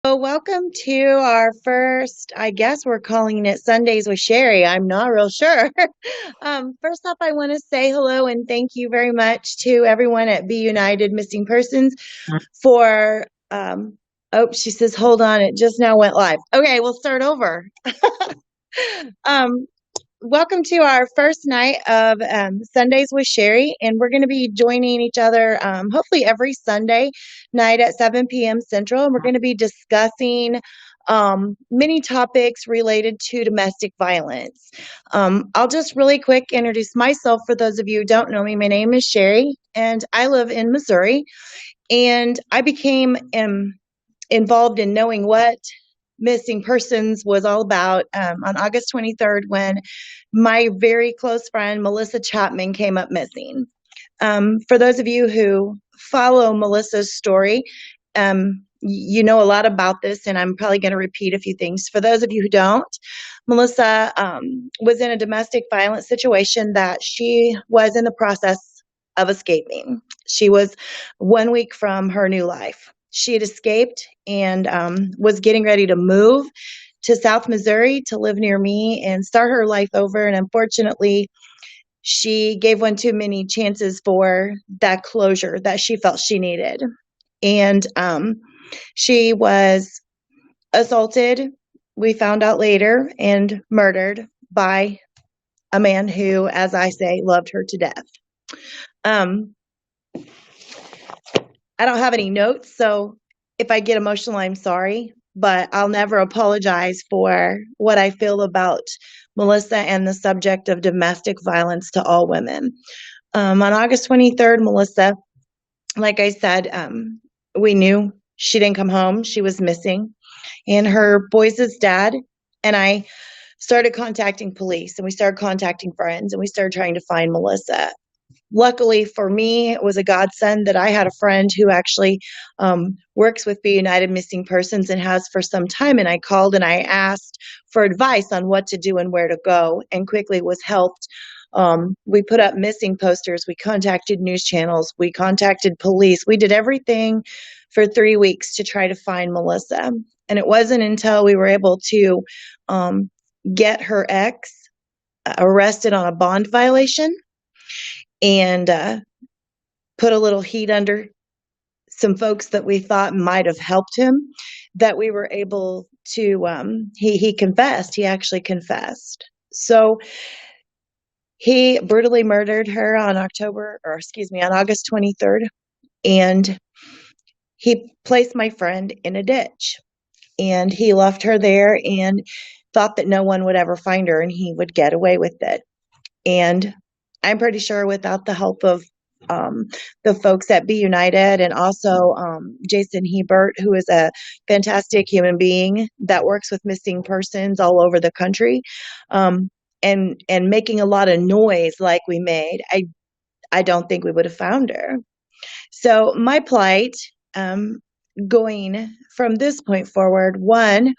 Well, welcome to our first, I guess we're calling it Sundays with Sherry. I'm not real sure. First off, I want to say hello and thank you very much to everyone at BeUnited Missing Persons for, oh, she says, hold on, it just now went live. Okay, we'll start over. Um, Welcome to our first night of Sundays with Sherry, and we're going to be joining each other hopefully every Sunday night at 7 p.m. Central, and we're going to be discussing many topics related to domestic violence. I'll just really quick introduce myself for those of you who don't know me. My name is Sherry, and I live in Missouri, and I became involved in knowing what missing persons was all about on August 23rd when my very close friend Melissa Chapman came up missing. For those of you who follow Melissa's story, you know a lot about this, and I'm probably going to repeat a few things. For those of you who don't, Melissa was in a domestic violence situation that she was in the process of escaping. She was 1 week from her new life. She had escaped and was getting ready to move to South Missouri to live near me and start her life over. And unfortunately, she gave one too many chances for that closure that she felt she needed. And she was assaulted, we found out later, and murdered by a man who, as I say, loved her to death. I don't have any notes, so if I get emotional, I'm sorry, but I'll never apologize for what I feel about Melissa and the subject of domestic violence to all women. On August 23rd, Melissa, like I said, we knew she didn't come home. She was missing. And her boys' dad and I started contacting police, and we started contacting friends, and we started trying to find Melissa. Luckily for me, it was a godsend that I had a friend who actually works with BeUnited Missing Persons and has for some time. And I called and I asked for advice on what to do and where to go, and quickly was helped. We put up missing posters. We contacted news channels. We contacted police. We did everything for 3 weeks to try to find Melissa. And it wasn't until we were able to get her ex arrested on a bond violation and put a little heat under some folks that we thought might have helped him, that we were able to, he confessed. He actually confessed. So he brutally murdered her on on August 23rd. And he placed my friend in a ditch. And he left her there and thought that no one would ever find her and he would get away with it. And I'm pretty sure without the help of the folks at BeUnited and also Jason Hebert, who is a fantastic human being that works with missing persons all over the country, and making a lot of noise like we made, I don't think we would have found her. So my plight, going from this point forward, one,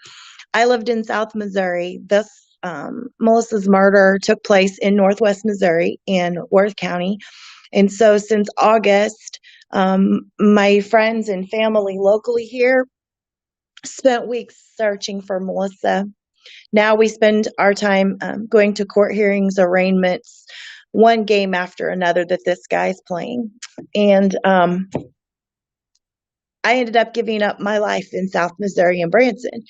I lived in South Missouri. This Melissa's murder took place in Northwest Missouri in Worth County. And so since August, my friends and family locally here spent weeks searching for Melissa. Now we spend our time going to court hearings, arraignments, one game after another that this guy's playing. And I ended up giving up my life in South Missouri and Branson.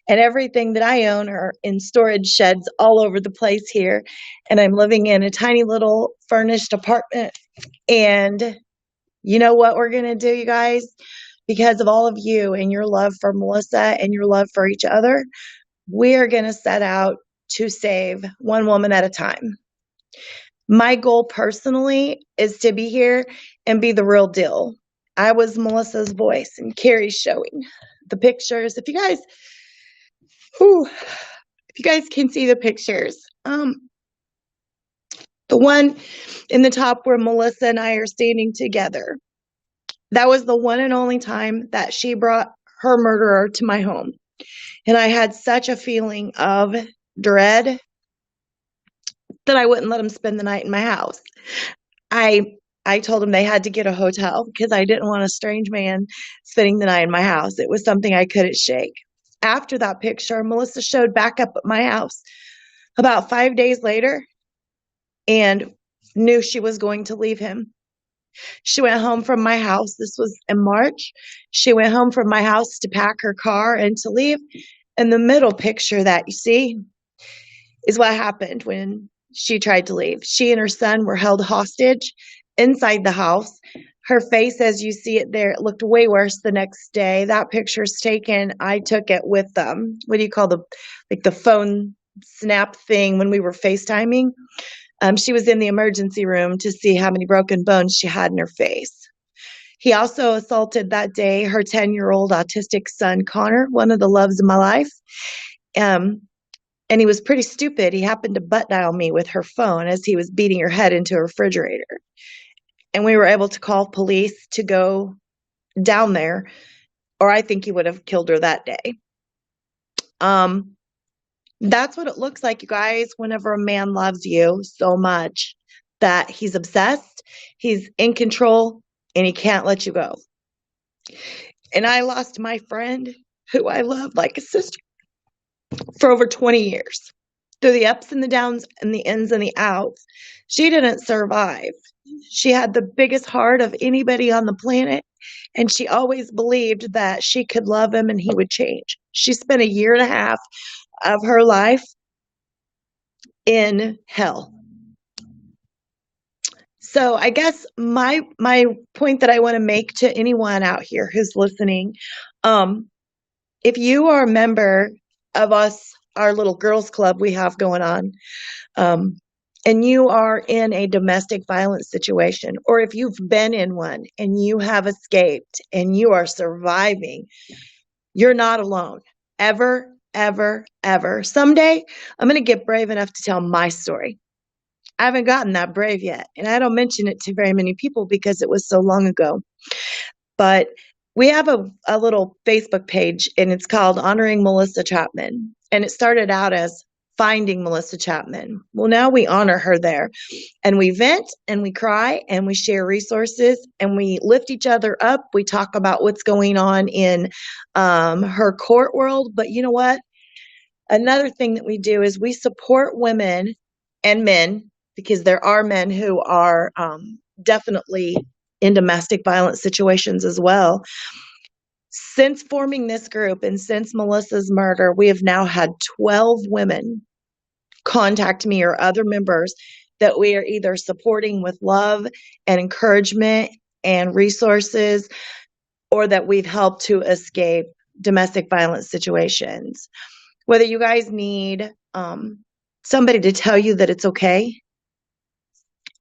And everything that I own are in storage sheds all over the place here. And I'm living in a tiny little furnished apartment. And you know what we're going to do, you guys? Because of all of you and your love for Melissa and your love for each other, we are going to set out to save one woman at a time. My goal personally is to be here and be the real deal. I was Melissa's voice, and Carrie's showing the pictures. If you guys can see the pictures, the one in the top where Melissa and I are standing together, that was the one and only time that she brought her murderer to my home. And I had such a feeling of dread that I wouldn't let him spend the night in my house. I I told them they had to get a hotel because I didn't want a strange man spending the night in my house. It was something I couldn't shake. After that picture, Melissa showed back up at my house about 5 days later and knew she was going to leave him. She went home from my house. This was in March. She went home from my house to pack her car and to leave. And the middle picture that you see is what happened when she tried to leave. She and her son were held hostage inside the house. Her face, as you see it there, it looked way worse the next day. That picture's taken. I took it with what do you call the phone snap thing when we were FaceTiming. She was in the emergency room to see how many broken bones she had in her face. He also assaulted that day her 10-year-old autistic son, Connor, one of the loves of my life. And he was pretty stupid. He happened to butt dial me with her phone as he was beating her head into a refrigerator. And we were able to call police to go down there, or I think he would have killed her that day. That's what it looks like, you guys, whenever a man loves you so much that he's obsessed, he's in control, and he can't let you go. And I lost my friend who I loved like a sister for over 20 years. Through the ups and the downs and the ins and the outs, she didn't survive. She had the biggest heart of anybody on the planet, and she always believed that she could love him and he would change. She spent 1.5 years of her life in hell. So I guess my point that I want to make to anyone out here who's listening, if you are a member of our little girls club we have going on, and you are in a domestic violence situation, or if you've been in one and you have escaped and you are surviving, you're not alone. Ever, ever, ever. Someday, I'm going to get brave enough to tell my story. I haven't gotten that brave yet, and I don't mention it to very many people because it was so long ago. But we have a little Facebook page, and it's called Honoring Melissa Chapman. And it started out as Finding Melissa Chapman. Well, now we honor her there. And we vent, and we cry, and we share resources, and we lift each other up. We talk about what's going on in her court world. But you know what? Another thing that we do is we support women and men, because there are men who are definitely in domestic violence situations as well. Since forming this group and since Melissa's murder, we have now had 12 women contact me or other members that we are either supporting with love and encouragement and resources, or that we've helped to escape domestic violence situations. Whether you guys need somebody to tell you that it's okay,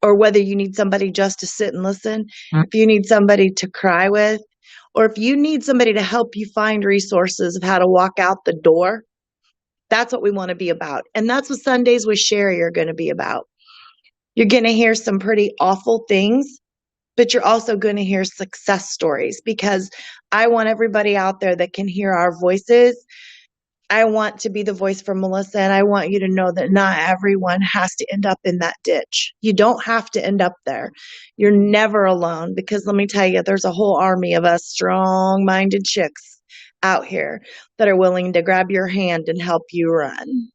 or whether you need somebody just to sit and listen, if you need somebody to cry with, or if you need somebody to help you find resources of how to walk out the door, that's what we want to be about. And that's what Sundays with Sherry are going to be about. You're going to hear some pretty awful things, but you're also going to hear success stories, because I want everybody out there that can hear our voices. I want to be the voice for Melissa, and I want you to know that not everyone has to end up in that ditch. You don't have to end up there. You're never alone, because let me tell you, there's a whole army of us strong-minded chicks out here that are willing to grab your hand and help you run.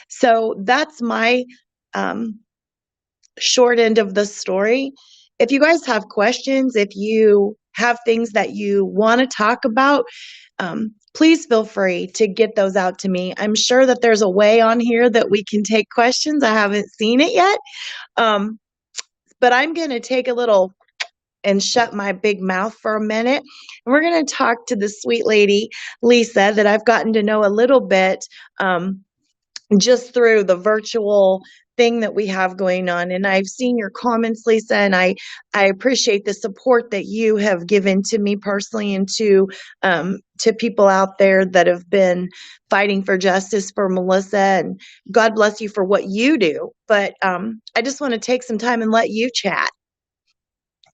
So that's my short end of the story. If you guys have questions, if you have things that you want to talk about, please feel free to get those out to me. I'm sure that there's a way on here that we can take questions. I haven't seen it yet. But I'm going to take a little and shut my big mouth for a minute. And we're going to talk to the sweet lady, Lisa, that I've gotten to know a little bit just through the virtual thing that we have going on. And I've seen your comments, Lisa, and I appreciate the support that you have given to me personally and to people out there that have been fighting for justice for Melissa. And God bless you for what you do. But I just want to take some time and let you chat.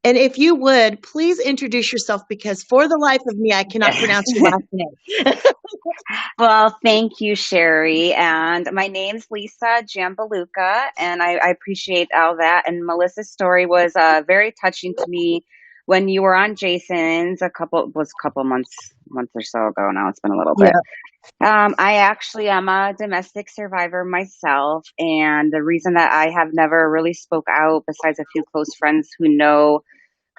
And if you would, please introduce yourself because for the life of me, I cannot pronounce your last name. Well, thank you, Sherry. And my name's Lisa Giambelluca, and I appreciate all that. And Melissa's story was very touching to me when you were on Jason's a couple months or so ago now. It's been a little bit. Yeah. I actually am a domestic survivor myself, and the reason that I have never really spoke out, besides a few close friends who know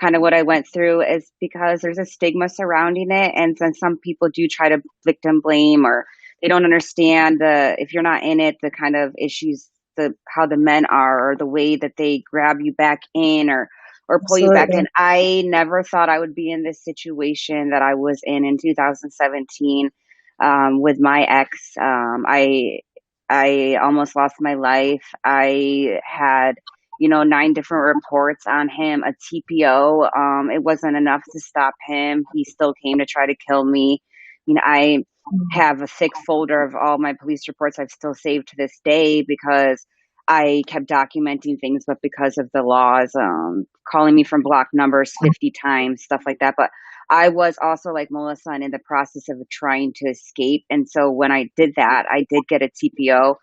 kind of what I went through, is because there's a stigma surrounding it. And then some people do try to victim blame, or they don't understand if you're not in it, the kind of issues, how the men are, or the way that they grab you back in, or pull you back in. Absolutely. I never thought I would be in this situation that I was in 2017 with my ex. I almost lost my life. I had 9 different reports on him, a TPO. It wasn't enough to stop him. He still came to try to kill me. I have a thick folder of all my police reports I've still saved to this day because I kept documenting things, but because of the laws, calling me from block numbers 50 times, stuff like that. But I was also like Melissa and in the process of trying to escape. And so when I did that, I did get a TPO.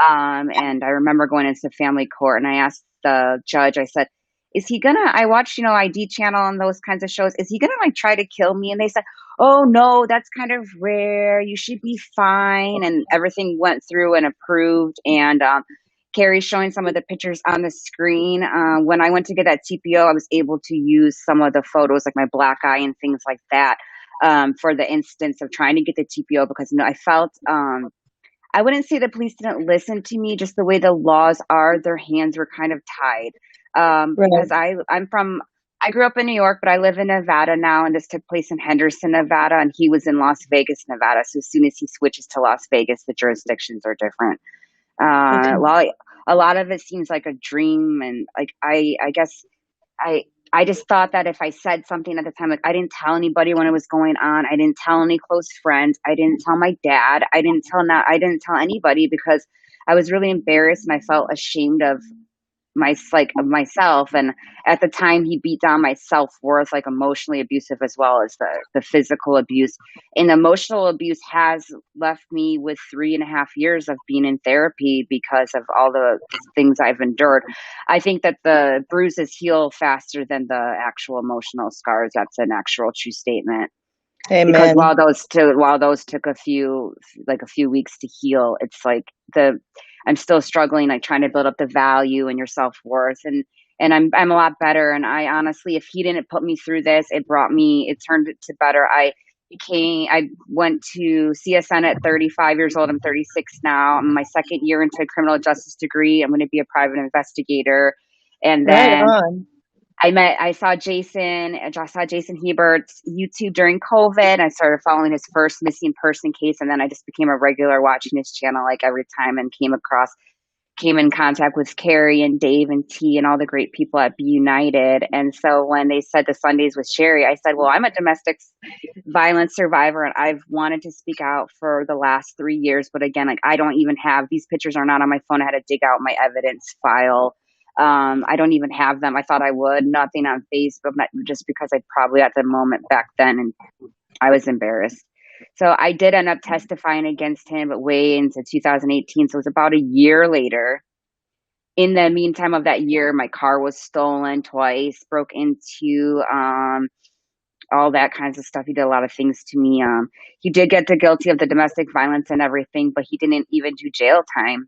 And I remember going into family court and I asked the judge, I said, is he gonna, I watched, ID channel and those kinds of shows. Is he gonna like try to kill me? And they said, oh no, that's kind of rare. You should be fine. And everything went through and approved. And, Carrie's showing some of the pictures on the screen. When I went to get that TPO, I was able to use some of the photos, like my black eye and things like that, for the instance of trying to get the TPO because I felt I wouldn't say the police didn't listen to me, just the way the laws are, their hands were kind of tied. Right. Because I grew up in New York, but I live in Nevada now, and this took place in Henderson, Nevada, and he was in Las Vegas, Nevada. So as soon as he switches to Las Vegas, the jurisdictions are different. Okay. Well, a lot of it seems like a dream, and like I guess I I just thought that if I said something at the time, like I didn't tell anybody when it was going on, I didn't tell any close friends, I didn't tell my dad, I didn't tell anybody because I was really embarrassed and I felt ashamed of myself. And at the time he beat down my self-worth, like emotionally abusive as well as the physical abuse. And the emotional abuse has left me with 3.5 years of being in therapy because of all the things I've endured. I think that the bruises heal faster than the actual emotional scars. That's an actual true statement because Amen. while those took a few weeks to heal, it's like the I'm still struggling, like trying to build up the value and your self-worth. And I'm a lot better. And I honestly, if he didn't put me through this, it turned it to better. I went to CSN at 35 years old. I'm 36 now. I'm my second year into a criminal justice degree. I'm going to be a private investigator. And Right then on. I saw Jason Hebert's YouTube during COVID. I started following his first missing person case, and then I just became a regular watching his channel like every time, and came in contact with Carrie and Dave and T and all the great people at BeUnited. And so when they said the Sundays with Sherry, I said, well, I'm a domestic violence survivor and I've wanted to speak out for the last 3 years. But again, like I don't even have these pictures are not on my phone. I had to dig out my evidence file. I don't even have them. I thought I would. Nothing on Facebook, just because I probably at the moment back then, and I was embarrassed. So I did end up testifying against him, but way into 2018. So it was about a year later. In the meantime of that year, my car was stolen twice, broke into, all that kinds of stuff. He did a lot of things to me. He did get the guilty of the domestic violence and everything, but he didn't even do jail time.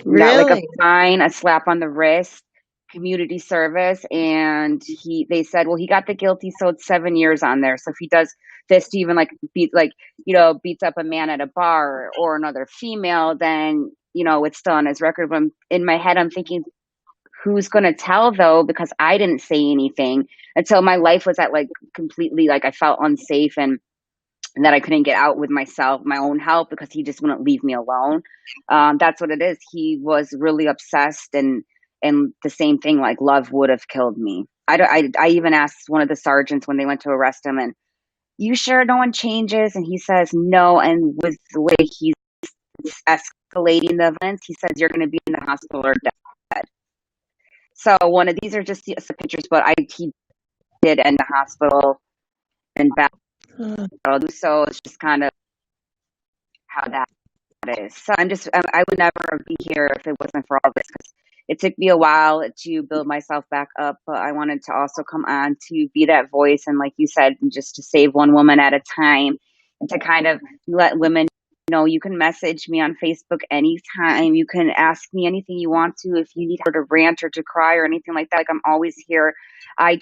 We got like a Really? fine, a slap on the wrist, community service, and they said, well, he got the guilty, so it's 7 years on there. So if he does this to even like beats up a man at a bar or another female, then it's still on his record. But in my head, I'm thinking, who's going to tell though? Because I didn't say anything until my life was at like completely like I felt unsafe and that I couldn't get out with my own help because he just wouldn't leave me alone. That's what it is. He was really obsessed and the same thing, like love would have killed me. I even asked one of the sergeants when they went to arrest him, and you sure no one changes? And he says no. And with the way he's escalating the violence, he says you're going to be in the hospital or dead. So one of these are just the pictures, but he did end the hospital and battle. Oh, So it's just kind of how that is. So I would never be here if it wasn't for all this. 'Cause it took me a while to build myself back up, but I wanted to also come on to be that voice. And like you said, just to save one woman at a time and to kind of let women know you can message me on Facebook anytime. You can ask me anything you want to if you need her to rant or to cry or anything like that. Like I'm always here. I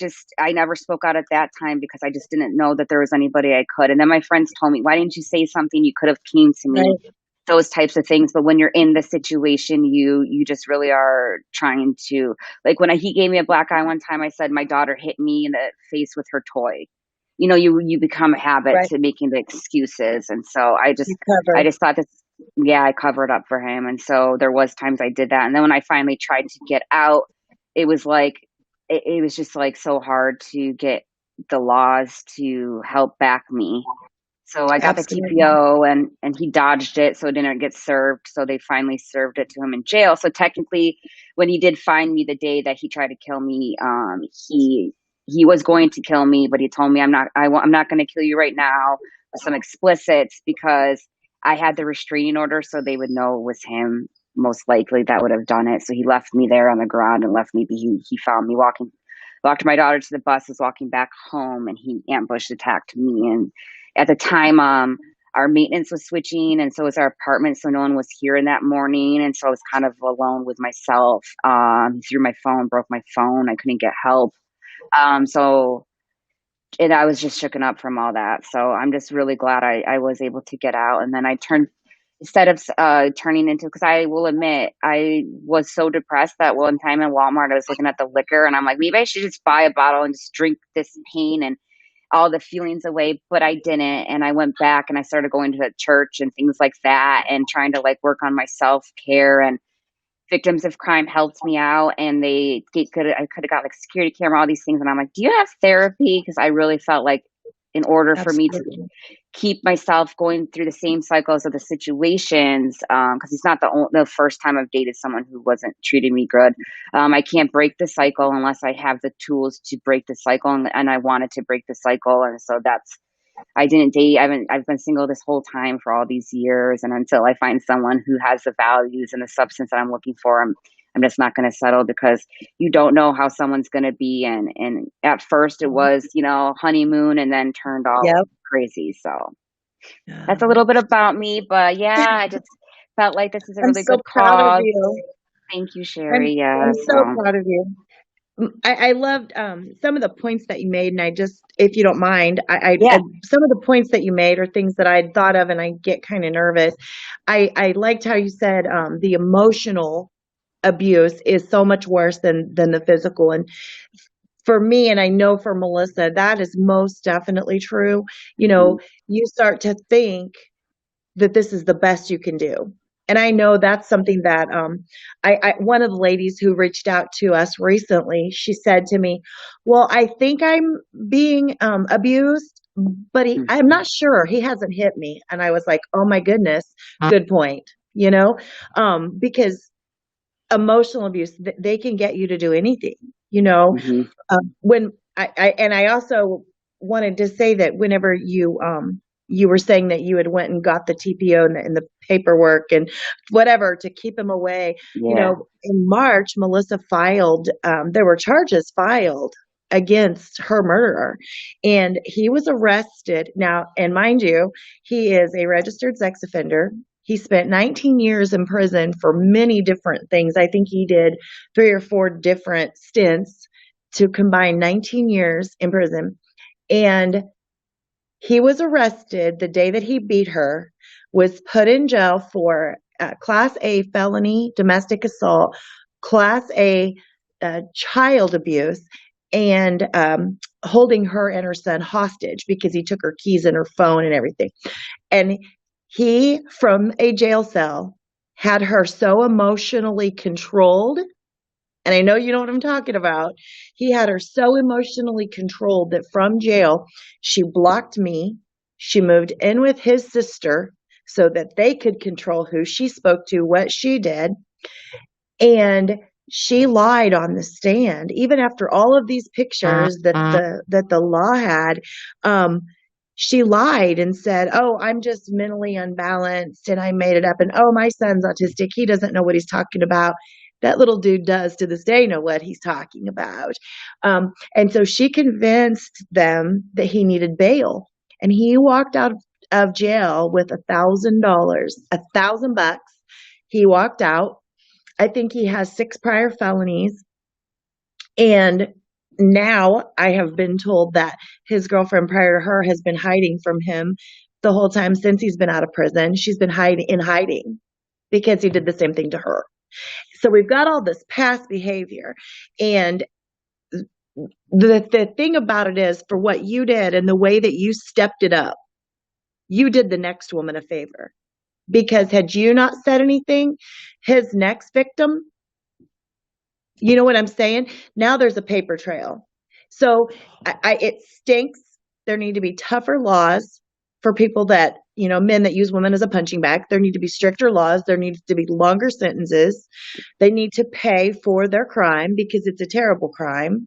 never spoke out at that time because I just didn't know that there was anybody I could. And then my friends told me, why didn't you say something? You could have came to me, right, those types of things. But when you're in the situation, you just really are trying to, like when he gave me a black eye one time, I said my daughter hit me in the face with her toy. You become a habit right. to making the excuses. And so You I covered. just thought this, yeah, I covered up for him. And so there was times I did that. And then when I finally tried to get out, it was like it was just like so hard to get the laws to help back me. So I got the Absolutely. TPO, and he dodged it, so it didn't get served. So they finally served it to him in jail. So technically, when he did find me the day that he tried to kill me, he was going to kill me, but he told me I'm not going to kill you right now. With some explicits because I had the restraining order, so they would know it was him most likely that would have done it. So he left me there on the ground and left me. He found me walked my daughter to the bus, was walking back home, and he ambushed attacked me. And at the time, our maintenance was switching, and so was our apartment, so no one was here in that morning, and so I was kind of alone with myself. He threw my phone, broke my phone. I couldn't get help. So and I was just shooken up from all that. So I'm just really glad I was able to get out. And then I turned, instead of turning into, because I will admit, I was so depressed that one time in Walmart, I was looking at the liquor and I'm like, maybe I should just buy a bottle and just drink this pain and all the feelings away. But I didn't. And I went back and I started going to the church and things like that and trying to like work on my self care. And victims of crime helped me out, and I could have got like security camera, all these things. And I'm like, do you have therapy? Because I really felt like in order for me to Absolutely. keep myself going through the same cycles of the situations, because it's not the first time I've dated someone who wasn't treating me good. I can't break the cycle unless I have the tools to break the cycle, and I wanted to break the cycle. And so that's I didn't date. I've been single this whole time for all these years, and until I find someone who has the values and the substance that I'm looking for, I'm just not going to settle because you don't know how someone's going to be. And at first it was honeymoon, and then turned all Yep. crazy. So that's a Yeah. little bit about me. But yeah, I just felt like this is a I'm really so good proud of cause. you. Thank you, I'm Sherry. Yeah. I'm so So proud of you. I loved some of the points that you made, and I just, if you don't mind, I yeah. some of the points that you made are things that I'd thought of, and I get kind of nervous. I liked how you said the emotional abuse is so much worse than the physical, and for me, and I know for Melissa, that is most definitely true. You know, you start to think that this is the best you can do. And I know that's something that I one of the ladies who reached out to us recently, she said to me, "Well, I think I'm being abused, but I'm not sure. He hasn't hit me." And I was like, "Oh my goodness, good point." You know, because emotional abuse, they can get you to do anything. You know, Mm-hmm. when I also wanted to say that whenever you were saying that you had went and got the TPO and the paperwork and whatever to keep him away, Yeah. in March, Melissa filed, there were charges filed against her murderer, and he was arrested. Now, and mind you, he is a registered sex offender. He spent 19 years in prison for many different things. I think he did 3 or 4 different stints to combine 19 years in prison. And he was arrested the day that he beat her, was put in jail for Class A felony domestic assault, Class A child abuse, and holding her and her son hostage because he took her keys and her phone and everything. And he, from a jail cell, had her so emotionally controlled, and I know you know what I'm talking about. He had her so emotionally controlled that from jail, she blocked me. She moved in with his sister so that they could control who she spoke to, what she did. And she lied on the stand, even after all of these pictures that the law had. Um, she lied and said, "Oh, I'm just mentally unbalanced, and I made it up." And oh, my son's autistic; he doesn't know what he's talking about. That little dude does to this day know what he's talking about. And so she convinced them that he needed bail, and he walked out of jail with $1,000, $1,000 bucks. He walked out. I think he has 6 prior felonies. And now I have been told that his girlfriend prior to her has been hiding from him the whole time since he's been out of prison. She's been hiding because he did the same thing to her. So we've got all this past behavior. And the thing about it is, for what you did and the way that you stepped it up, you did the next woman a favor. Because had you not said anything, his next victim, you know what I'm saying? Now there's a paper trail. So it stinks. There need to be tougher laws for people that, men that use women as a punching bag. There need to be stricter laws. There needs to be longer sentences. They need to pay for their crime because it's a terrible crime.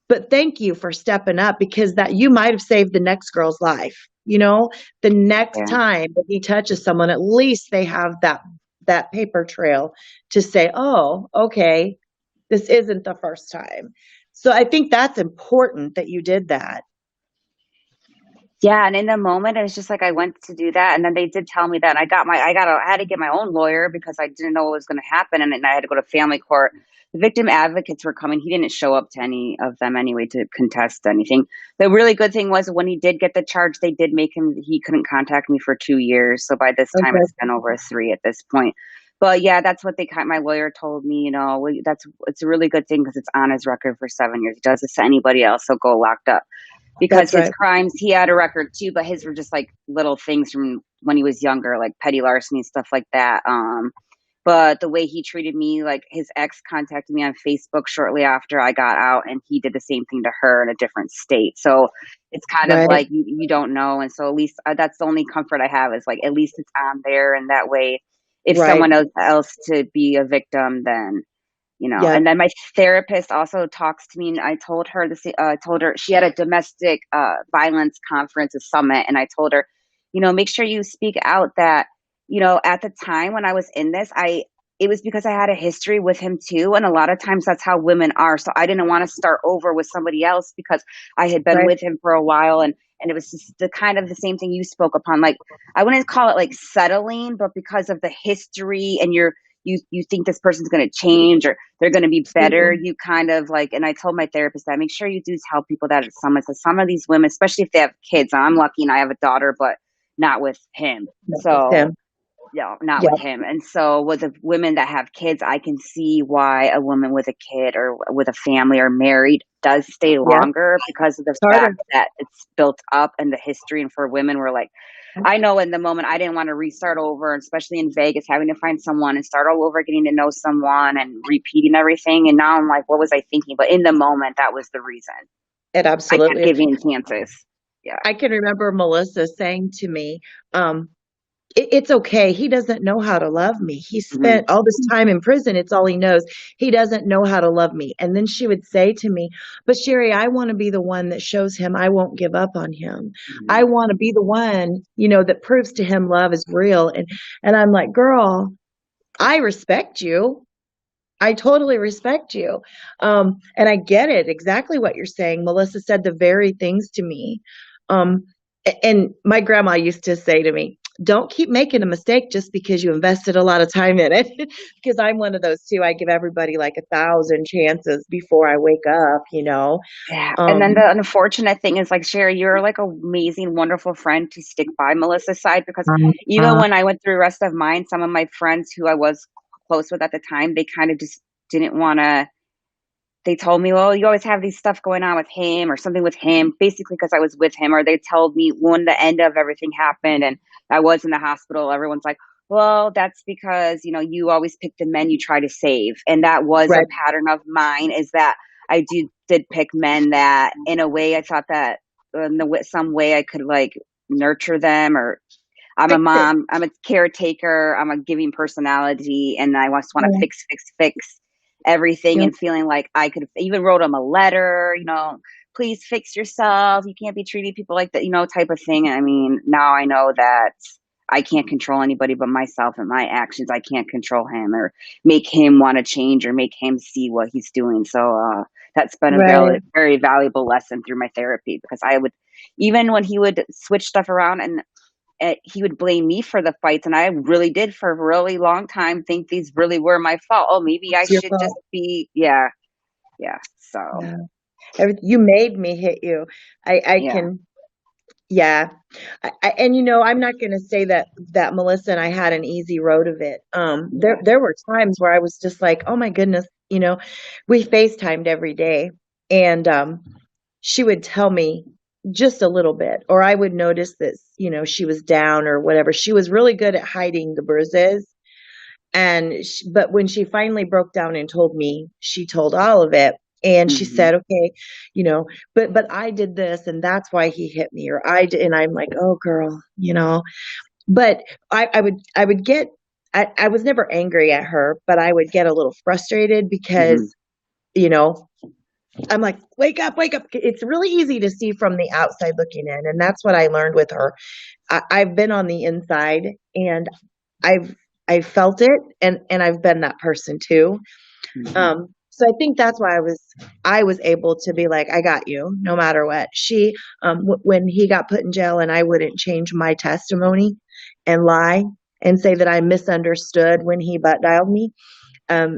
But thank you for stepping up, because that you might have saved the next girl's life. The next Yeah. time that he touches someone, at least they have that paper trail to say, "Oh, okay, this isn't the first time." So I think that's important that you did that. Yeah, and in the moment, it was just like I went to do that, and then they did tell me that I had to get my own lawyer because I didn't know what was going to happen, and then I had to go to family court. The victim advocates were coming. He didn't show up to any of them anyway to contest anything. The really good thing was when he did get the charge, they did make him. He couldn't contact me for 2 years. So by this time, Okay. it's been over 3 at this point. But yeah, that's what my lawyer told me. It's a really good thing because it's on his record for 7 years. He does this to anybody else, he'll go locked up because That's his right. crimes, he had a record too, but his were just like little things from when he was younger, like petty larceny, stuff like that. But the way he treated me, like his ex contacted me on Facebook shortly after I got out, and he did the same thing to her in a different state. So it's kind of Right. like you don't know. And so at least that's the only comfort I have is like at least it's on there. And that way, if Right. someone else to be a victim, then and Yep. then my therapist also talks to me, and I told her this. Told her she had a domestic violence conference, a summit, and I told her, make sure you speak out that, at the time when I was in this, it was because I had a history with him too, and a lot of times that's how women are. So I didn't want to start over with somebody else because I had been Right. with him for a while, and it was just the kind of the same thing you spoke upon. Like I wouldn't call it like settling, but because of the history and you think this person's going to change or they're going to be better, Absolutely. you kind of like, and I told my therapist that make sure you do tell people that at summits. So some of these women, especially if they have kids, I'm lucky and I have a daughter, but not with him. Not with So him. not with Yep. him. And so with the women that have kids, I can see why a woman with a kid or with a family or married does stay Yep. longer because of the It's harder. fact that it's built up and the history. And for women, we're like, I know in the moment I didn't want to restart over, especially in Vegas, having to find someone and start all over, getting to know someone and repeating everything. And now I'm like, what was I thinking? But in the moment, that was the reason. It I kept absolutely is. giving chances. Yeah. I can remember Melissa saying to me, um, it's okay. He doesn't know how to love me. He Hmm. spent all this time in prison. It's all he knows. He doesn't know how to love me. And then she would say to me, "But Sherry, I want to be the one that shows him I won't give up on him. I Hmm. want to be the one, that proves to him love is real." And I'm like, "Girl, I respect you. I totally respect you." And I get it exactly what you're saying. Melissa said the very things to me. Um, and my grandma used to say to me, "Don't keep making a mistake just because you invested a lot of time in it." Because I'm one of those too. I give everybody like 1,000 chances before I wake up. Yeah. And then Um, the unfortunate thing is like, Sherry, you're like an amazing, wonderful friend to stick by Melissa's side because even when I went through the rest of mine, some of my friends who I was close with at the time, they kind of just didn't want to. They told me, well, you always have these stuff going on with him or something with him, basically because I was with him. Or they told me when the end of everything happened and I was in the hospital, everyone's like, well, that's because, you always pick the men you try to save. And that was a right. pattern of mine is that did pick men that in a way I thought that some way I could like nurture them or I'm a Fix it. mom, I'm a caretaker, I'm a giving personality, and I just want to Yeah. fix, fix, fix. everything, Yep. and feeling like I could even wrote him a letter, please fix yourself. You can't be treating people like that, type of thing. I mean, now I know that I can't control anybody but myself and my actions. I can't control him or make him want to change or make him see what he's doing. So that's been a Right. very, very valuable lesson through my therapy, because I would, even when he would switch stuff around, and he would blame me for the fights, and I really did for a really long time think these really were my fault. Oh, maybe I It's your should just fault. be, yeah, yeah. So Yeah. You made me hit you. I yeah. can, yeah. And I'm not going to say that Melissa and I had an easy road of it. Yeah. There were times where I was just like, oh my goodness, we FaceTimed every day, and she would tell me just a little bit, or I would notice that, she was down or whatever. She was really good at hiding the bruises. But when she finally broke down and told me, she told all of it. And she Hmm. said, okay, you know, but I did this and that's why he hit me, or I did. And I'm like, oh girl, but I would get, I was never angry at her, but I would get a little frustrated Hmm. because, you know, I'm like, wake up, wake up. It's really easy to see from the outside looking in. And that's what I learned with her. I've been on the inside, and I've I've felt it, and I've been that person too. Hmm. So I think that's why I was able to be like, I got you, no matter what. When he got put in jail, and I wouldn't change my testimony and lie and say that I misunderstood when he butt dialed me. Um,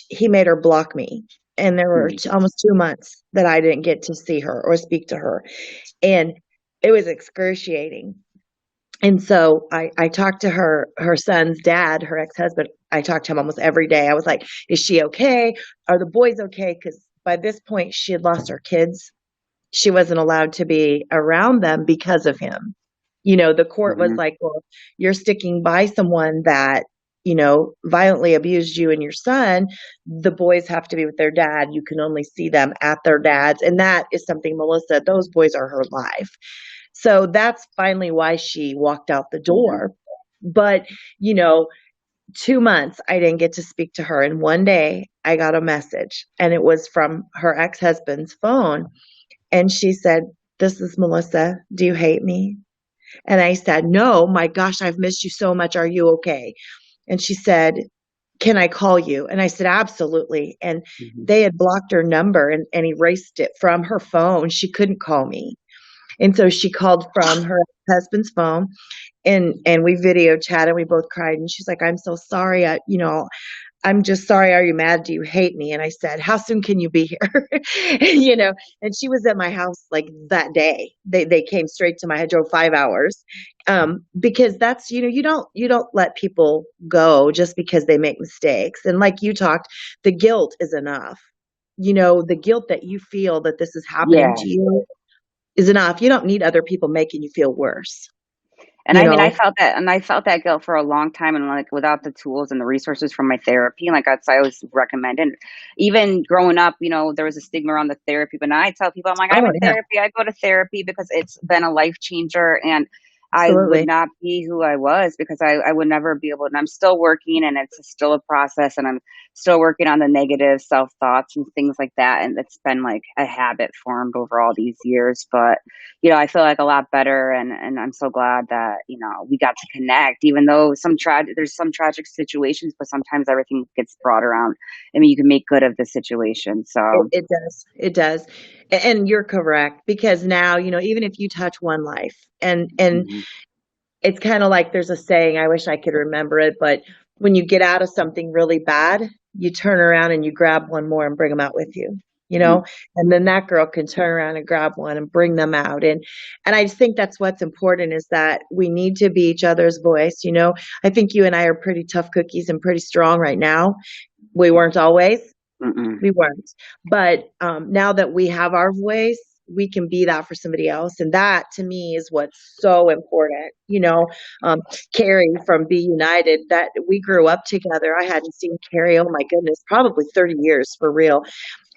he made her block me, and there were Hmm. almost 2 months that I didn't get to see her or speak to her, and it was excruciating. And so I talked to her son's dad, her ex-husband. I talked to him almost every day. I was like, is she okay? Are the boys okay? Because by this point, she had lost her kids. She wasn't allowed to be around them because of him. The court was Hmm. like, well, you're sticking by someone that, violently abused you and your son. The boys have to be with their dad. You can only see them at their dad's. And that is something, Melissa, those boys are her life. So that's finally why she walked out the Hmm. door. But, you know, 2 months I didn't get to speak to her. And one day I got a message, and it was from her ex husband's phone. And she said, "This is Melissa. Do you hate me?" And I said, "No, my gosh, I've missed you so much. Are you okay?" And she said, "Can I call you?" And I said, "Absolutely." And Hmm. they had blocked her number and erased it from her phone. She couldn't call me. And so she called from her husband's phone, and we video chatted. We both cried, and she's like, "I'm so sorry. I'm just sorry. Are you mad? Do you hate me?" And I said, "How soon can you be here?" And she was at my house like that day. They came straight to my. I drove 5 hours, because that's, you don't let people go just because they make mistakes. And like you talked, the guilt is enough. The guilt that you feel that this is happening Yeah. to you is enough. You don't need other people making you feel worse. And You I mean, know. I felt that guilt for a long time, and like without the tools and the resources from my therapy, and like that's I always recommend. And even growing up, there was a stigma around the therapy, but now I tell people, I'm like, I'm Oh in yeah, therapy. I go to therapy because it's been a life changer, and I would absolutely. not be who I was because I would never be able. And I'm still working, and it's still a process, and I'm still working on the negative self thoughts and things like that. And it's been like a habit formed over all these years, but I feel like a lot better, and I'm so glad that, we got to connect, even though there's some tragic situations, but sometimes everything gets brought around. I mean, you can make good of the situation. It, So, it does. It does. And you're correct, because now, even if you touch one life, and mhm. it's kind of like, there's a saying, I wish I could remember it, but when you get out of something really bad, you turn around and you grab one more and bring them out with you, you Mhm. know, and then that girl can turn around and grab one and bring them out. And I just think that's what's important, is that we need to be each other's voice. I think you and I are pretty tough cookies and pretty strong right now. We weren't always. Mm-mm. We weren't. But now that we have our voice, we can be that for somebody else. And that to me is what's so important. Um, Carrie from BeUnited, that we grew up together. I hadn't seen Carrie, oh my goodness, probably 30 years for real.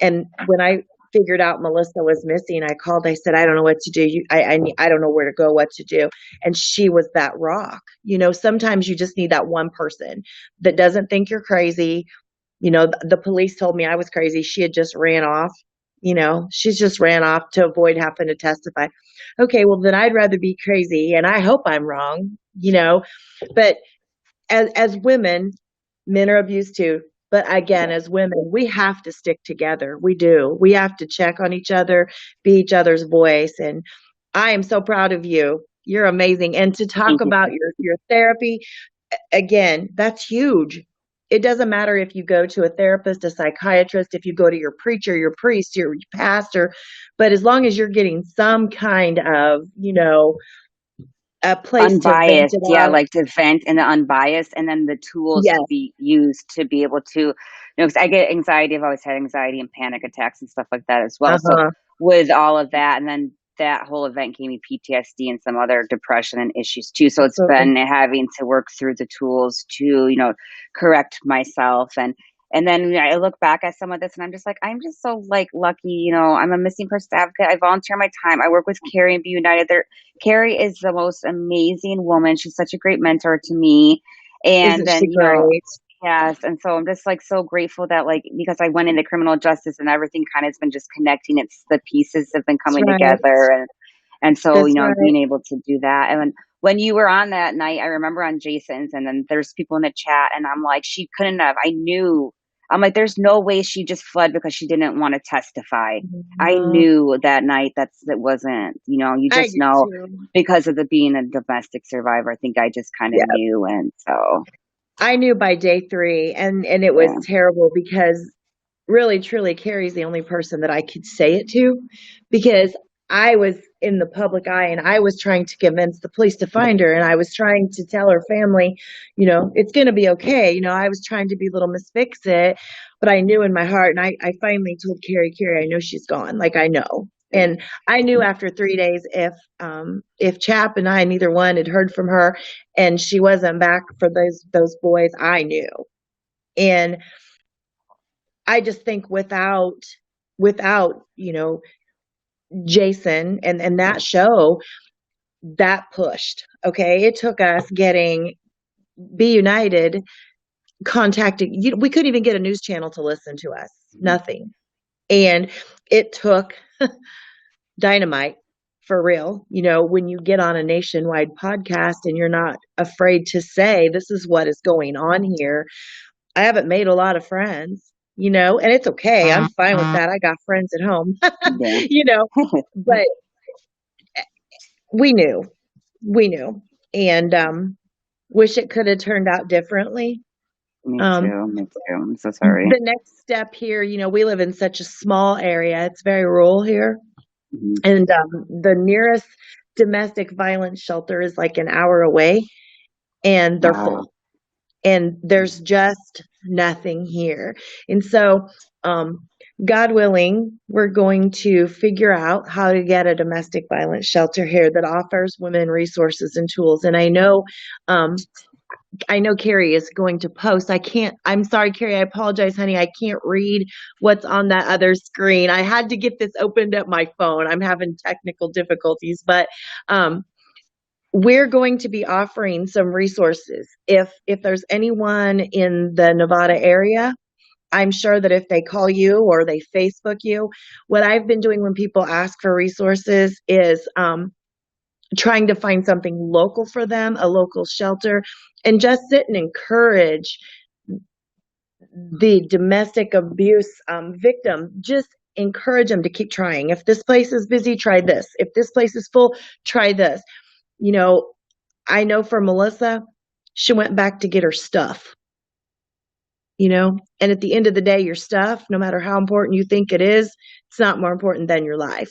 And when I figured out Melissa was missing, I called, I said, I don't know what to do. I don't know where to go, what to do. And she was that rock. Sometimes you just need that one person that doesn't think you're crazy, The police told me I was crazy. She had just ran off. She's just ran off to avoid having to testify. Okay, well, then I'd rather be crazy, and I hope I'm wrong. But as women, men are abused too. But again, Yeah. as women, we have to stick together. We do. We have to check on each other, be each other's voice. And I am so proud of you. You're amazing. And to talk Thank you. about your therapy, again, that's huge. It doesn't matter if you go to a therapist, a psychiatrist, if you go to your preacher, your priest, your pastor, but as long as you're getting some kind of, a place to vent Unbiased, it yeah, out. like to vent and the unbiased, and then the tools to Yes. be used to be able to, 'cause I get anxiety. I've always had anxiety and panic attacks and stuff like that as well. So Uh-huh. with all of that, and then that whole event gave me PTSD and some other depression and issues too. So it's Absolutely. been having to work through the tools to, correct myself. And then I look back at some of this and I'm just like, I'm just so like lucky, I'm a missing person advocate. I volunteer my time. I work with Carrie and BeUnited. Carrie is the most amazing woman. She's such a great mentor to me. And Isn't then, she great? yes. And so I'm just like so grateful that like because I went into criminal justice and everything kind of has been just connecting. It's the pieces have been That's coming right. together. And so, That's right. being able to do that. And when you were on that night, I remember on Jason's and then there's people in the chat and I'm like, she couldn't have. I'm like, there's no way she just fled because she didn't want to testify. I Mhm. knew that night it wasn't, you I just do know too. because of the being a domestic survivor. I think I just kind of Yeah. knew. And so, I knew by day 3, and it was yeah. terrible because really, truly, Carrie's the only person that I could say it to because I was in the public eye and I was trying to convince the police to find her and I was trying to tell her family, it's going to be okay. I was trying to be little Miss Fix It, but I knew in my heart, and I finally told Carrie, I know she's gone. Like, I know. And I knew after 3 days if Chap and I, neither one had heard from her and she wasn't back for those boys, I knew. And I just think without Jason and that show that pushed. Okay. It took us getting BeUnited contacting we couldn't even get a news channel to listen to us. Nothing. And it took dynamite for real. When you get on a nationwide podcast and you're not afraid to say this is what is going on here. I haven't made a lot of friends, and it's okay. I'm fine with that. I got friends at home, Yeah. you know, but we knew, we knew, and wish it could have turned out differently. Me Um, too. Me too. I'm so sorry. the next step here, we live in such a small area. It's very rural here, Mhm. and the nearest domestic violence shelter is like an hour away, and they're Wow. full. And there's just nothing here. And so, um, God willing, we're going to figure out how to get a domestic violence shelter here that offers women resources and tools. And um, I know Carrie is going to post. I'm sorry, Carrie. I apologize, honey. I can't read what's on that other screen. I had to get this opened up my phone. I'm having technical difficulties, but um, we're going to be offering some resources. If there's anyone in the Nevada area, I'm sure that if they call you or they Facebook you, what I've been doing when people ask for resources is trying to find something local for them, a local shelter, and just sit and encourage the domestic abuse victim. Just encourage them to keep trying. If this place is busy, try this. If this place is full, try this. You know, I know for Melissa, she went back to get her stuff. And at the end of the day, your stuff, no matter how important you think it is, it's not more important than your life.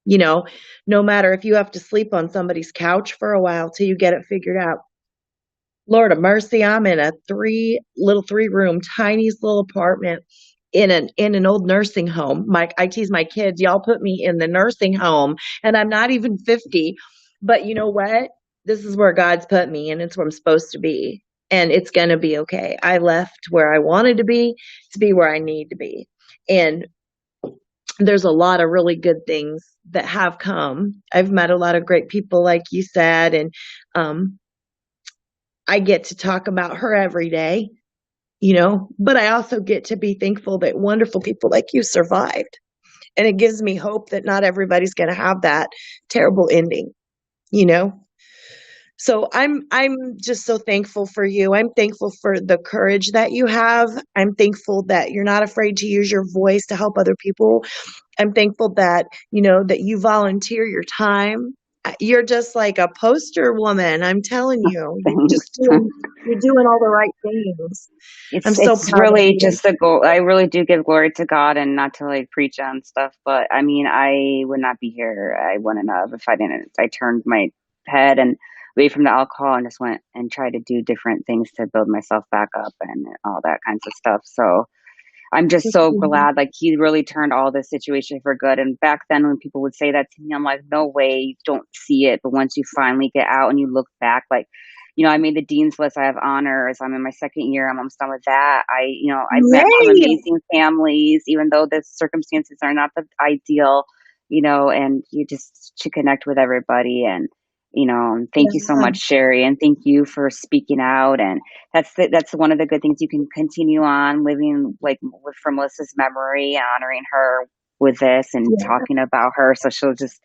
You know, no matter if you have to sleep on somebody's couch for a while till you get it figured out. Lord of mercy, I'm in a three-room, tiny little apartment in an old nursing home. I tease my kids, y'all put me in the nursing home, and I'm not even 50. But you know what? This is where God's put me, and it's where I'm supposed to be, and it's gonna be okay. I left where I wanted to be where I need to be, and there's a lot of really good things that have come. I've met a lot of great people, like you said, and um, I get to talk about her every day. but I also get to be thankful that wonderful people like you survived. And it gives me hope that not everybody's going to have that terrible ending, you know? So I'm just so thankful for you. I'm thankful for the courage that you have. I'm thankful that you're not afraid to use your voice to help other people. I'm thankful that, that you volunteer your time. You're just like a poster woman. I'm telling you, Thanks. you're doing all the right things. I'm so It's proud of really you. just a goal. I really do give glory to God, and not to like preach on stuff, but I mean, I would not be here. I wouldn't have if I didn't. I turned my head and away from the alcohol and just went and tried to do different things to build myself back up and all that kinds of stuff. So I'm just so glad, like he really turned all this situation for good. And back then, when people would say that to me, I'm like, no way, you don't see it. But once you finally get out and you look back, like, I made the dean's list. I have honors. I'm in my second year. I'm almost done with that. I've met some Yay! amazing families, even though the circumstances are not the ideal, and you just to connect with everybody. And, and thank you so Yeah. much, Sherry. And thank you for speaking out. And that's one of the good things you can continue on living like from Melissa's memory, honoring her with this and Yeah. talking about her. So she'll just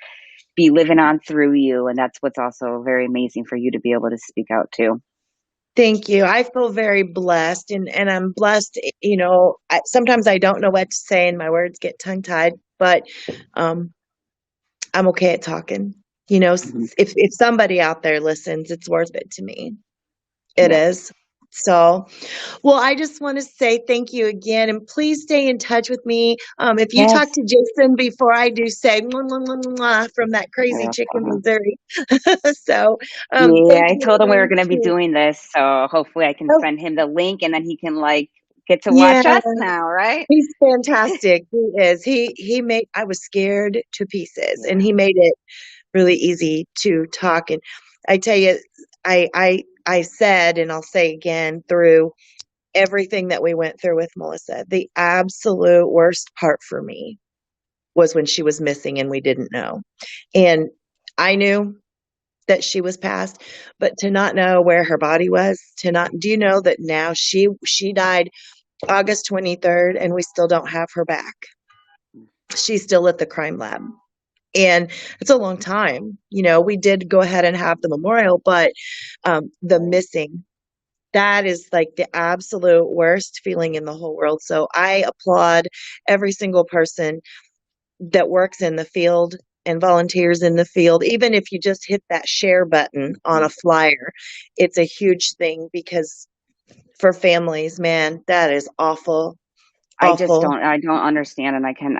be living on through you. And that's what's also very amazing for you to be able to speak out too. Thank you. I feel very blessed and I'm blessed, sometimes I don't know what to say and my words get tongue tied, but um, I'm okay at talking. Mhm. If somebody out there listens, it's worth it to me. It Yeah. is. So, well, I just want to say thank you again, and please stay in touch with me. If you talk Yes. to Jason before I do, say mwah, mwah, mwah, mwah, mwah, from that I crazy will chick in tell him. Missouri. So, Yeah, thank I you told him we were again. going to be doing this, so hopefully I can Oh, send him the link and then he can like get to yeah, watch us now, right? he's fantastic. He is. He made. I was scared to pieces, Yeah. and he made it really easy to talk. And I tell you, I said, and I'll say again, through everything that we went through with Melissa, the absolute worst part for me was when she was missing and we didn't know. And I knew that she was passed, but to not know where her body was, do you know that now she died August 23rd and we still don't have her back. She's still at the crime lab. And it's a long time. We did go ahead and have the memorial, but the missing, that is like the absolute worst feeling in the whole world. So I applaud every single person that works in the field and volunteers in the field. Even if you just hit that share button on a flyer, it's a huge thing because for families, man, that is awful, awful. I don't understand, and I can't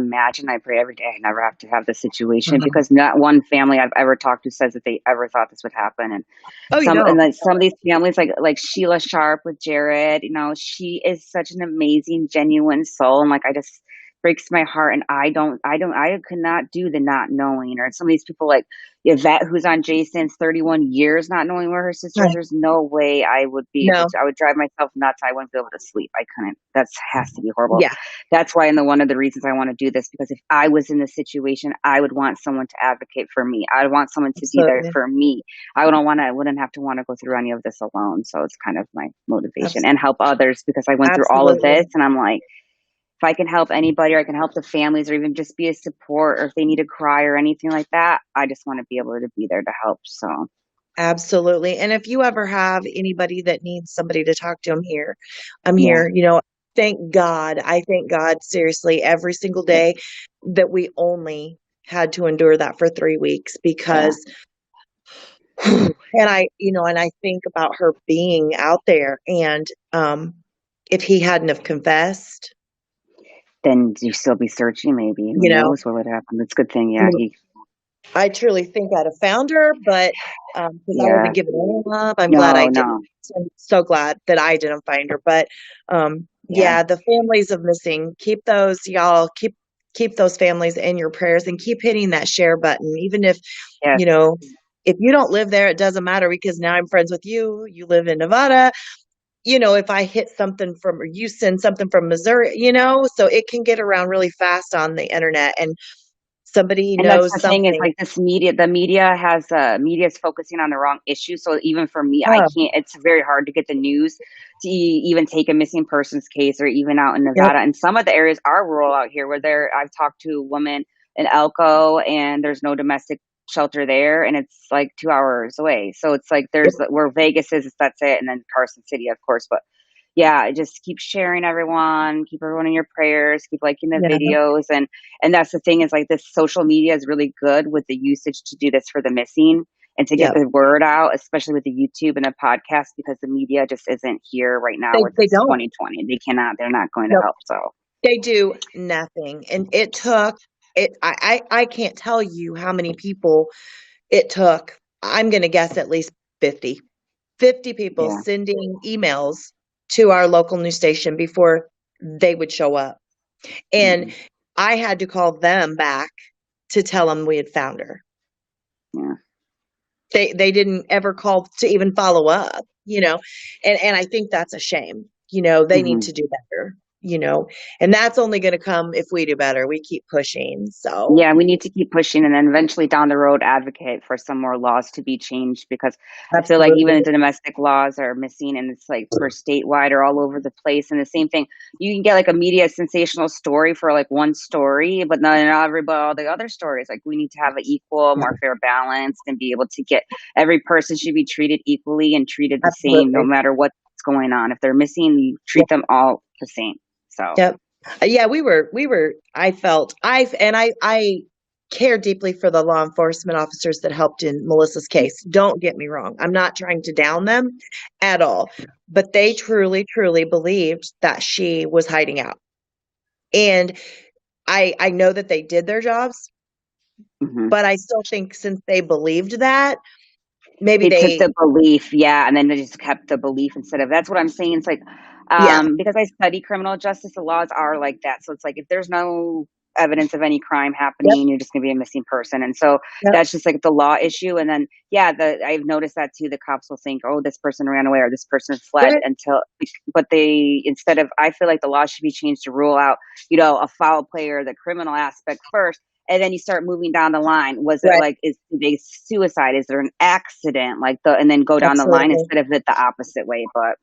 imagine. I pray every day I never have to have this situation, Mhm. because not one family I've ever talked to says that they ever thought this would happen. And Oh, you don't? like some of these families, like Sheila Sharp with Jared, she is such an amazing, genuine soul, and like I just breaks my heart. And I could not do the not knowing. Or some of these people like Yvette, who's on Jason's 31 years not knowing where her sister is. Right. There's no way I would be able No. to. I would drive myself nuts. I wouldn't be able to sleep. I couldn't. That has to be horrible. Yeah, That's why, and one of the reasons I want to do this, because if I was in this situation, I would want someone to advocate for me. I would want someone to be there absolutely. for me. I wouldn't have to want to go through any of this alone. So it's kind of my motivation, Abs- and help others, because I went through all of Absolutely. this, and I'm like, if I can help anybody, or I can help the families, or even just be a support, or if they need to cry or anything like that, I just want to be able to be there to help. So Absolutely. And if you ever have anybody that needs somebody to talk to, I'm here. I'm yeah, here. Thank God. I thank God seriously every single day that we only had to endure that for 3 weeks yeah. because, and I think about her being out there and, if he hadn't have confessed, Then you still be searching, maybe. Who you know, knows what would happen? It's a good thing. I Yeah, mean, I truly think I'd have found her, but because I yeah. wasn't giving her up, I'm glad I No, didn't. no. So I'm so glad that I didn't find her. But Yeah, yeah, the families of missing, keep those, y'all, keep those families in your prayers and keep hitting that share button. Even if, yes. you know, if you don't live there, it doesn't matter because now I'm friends with you. You live in Nevada. If I hit something from, or you send something from Missouri, so it can get around really fast on the internet. And Somebody And that's knows the thing is something. like this media, the media has media is focusing on the wrong issue. So even for me, I Oh, can't. It's very hard to get the news to even take a missing persons case, or even out in yep, Nevada. And some of the areas are rural out here, where there. I've talked to a woman in Elko, and there's no domestic shelter there, and it's like 2 hours away. So it's like yep, there's where Vegas is, that's it, and then Carson City, of course. But yeah, just keep sharing everyone, keep everyone in your prayers, keep liking the yeah, videos. And that's the thing is like this social media is really good with the usage to do this for the missing and to get yep. the word out, especially with the YouTube and the podcast, because the media just isn't here right now with They this don't. 2020. They're not going to Nope. help. So They do nothing. And it took it. I can't tell you how many people it took. I'm going to guess at least 50 people yeah. sending emails to our local news station before they would show up. And Hmm. I had to call them back to tell them we had found her. Yeah. They didn't ever call to even follow up, and I think that's a shame. They need Hmm. to do better, and that's only going to come if we do better. We keep pushing. So Yeah, we need to keep pushing and then eventually down the road advocate for some more laws to be changed because I feel like absolutely. even the domestic laws are missing and it's like for statewide or all over the place. And the same thing, you can get like a media sensational story for like one story, but not everybody, all the other stories. Like we need to have an equal, more fair balance and be able to get every person should be treated equally and treated the same no Absolutely. matter what's going on. If they're missing, you Yeah. treat them all the same. So, Yep. Yeah, we were I felt I care deeply for the law enforcement officers that helped in Melissa's case. Don't get me wrong. I'm not trying to down them at all, but they truly, truly believed that she was hiding out. And I know that they did their jobs, mhm. but I still think since they believed that, maybe They took they the belief, yeah, and then they just kept the belief instead of that's what I'm saying. It's like, yeah, because I study criminal justice, the laws are like that. So it's like if there's no evidence of any crime yep, happening, you're just gonna be a missing person. And so yep, that's just like the law issue. And then yeah, I've noticed that too. The cops will think, oh, this person ran away or this person fled right, until but they instead of I feel like the law should be changed to rule out, a foul play or the criminal aspect first and then you start moving down the line. Was it right, like is they suicide? Is there an accident? Like and then go down the line absolutely, instead of it the opposite way. But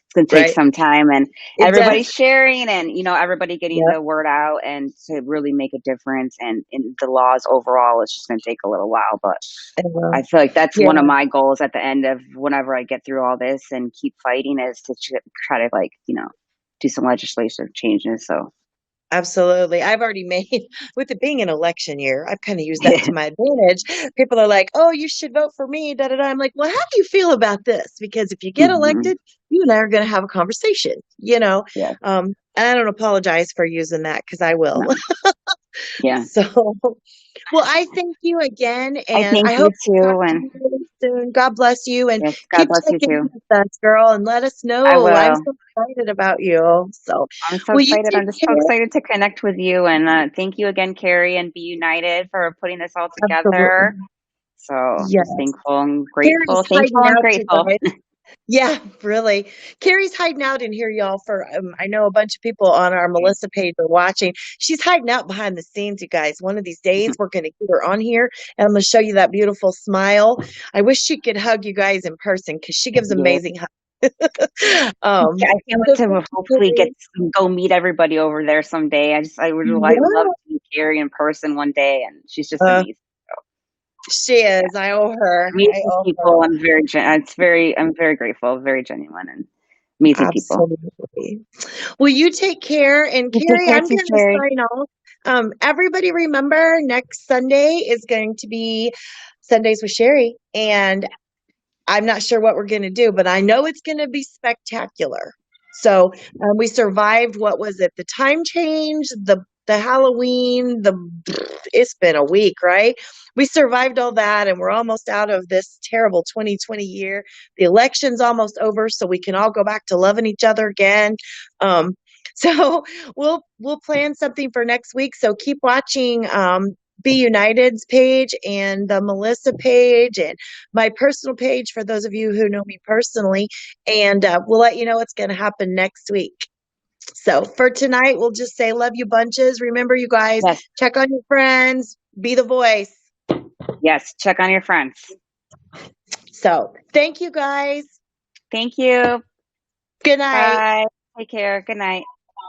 it's gonna take right. some time and It everybody does. sharing and everybody getting Yep, the word out and to really make a difference and in the laws overall it's just gonna take a little while. But I will. I feel like that's Yeah, one of my goals at the end of whenever I get through all this and keep fighting is to try to like, do some legislative changes. So absolutely. I've already made, with it being an election year, I've kind of used that to my advantage. People are like, oh, you should vote for me. Da, da, da. I'm like, well, how do you feel about this? Because if you get hmm elected, you and I are going to have a conversation. yeah, And I don't apologize for using that because I will. no, yeah. So, well, I thank you again, I and thank I you hope to talk too to and you really soon. God bless you, and yes, God keep bless you checking in too. with us, girl, and let us I know. I'm will. so excited about you. So, I'm so will you excited. take I'm just so care? excited to connect with you. And thank you again, Carrie and BeUnited, for putting this all Absolutely. together. So just Yes. thankful and Carrie's grateful, thankful hiding and out, you grateful. guys. Yeah, really. Carrie's hiding out in here, y'all. For I know a bunch of people on our Melissa page are watching. She's hiding out behind the scenes, you guys. One of these days, we're going to get her on here, and I'm going to show you that beautiful smile. I wish she could hug you guys in person because she gives Yeah. amazing hugs. Yeah, I can't wait So to thank you, hopefully get Carrie. to go meet everybody over there someday. I would like love Yeah, to meet Carrie in person one day, and she's just uh, amazing. So, she yeah, is. I owe her. I amazing owe her. people. I'm very grateful, very genuine, and amazing people. Absolutely. Well, you take care. And You take Carrie, care I'm too, going to Carrie. sign off. Everybody remember next Sunday is going to be Sundays with Sherry. And I'm not sure what we're going to do, but I know it's going to be spectacular. So we survived. What was it? The time change, the Halloween, it's been a week, right? We survived all that, and we're almost out of this terrible 2020 year. The election's almost over, so we can all go back to loving each other again. Um, so we'll plan something for next week. So keep watching. Be United's page and the Melissa page and my personal page for those of you who know me personally. And we'll let you know what's going to happen next week. So for tonight, we'll just say love you bunches. Remember, you guys, Yes. check on your friends, Be the voice. Yes, check on your friends. So thank you guys. Thank you. Good night. Bye. Take care. Good night.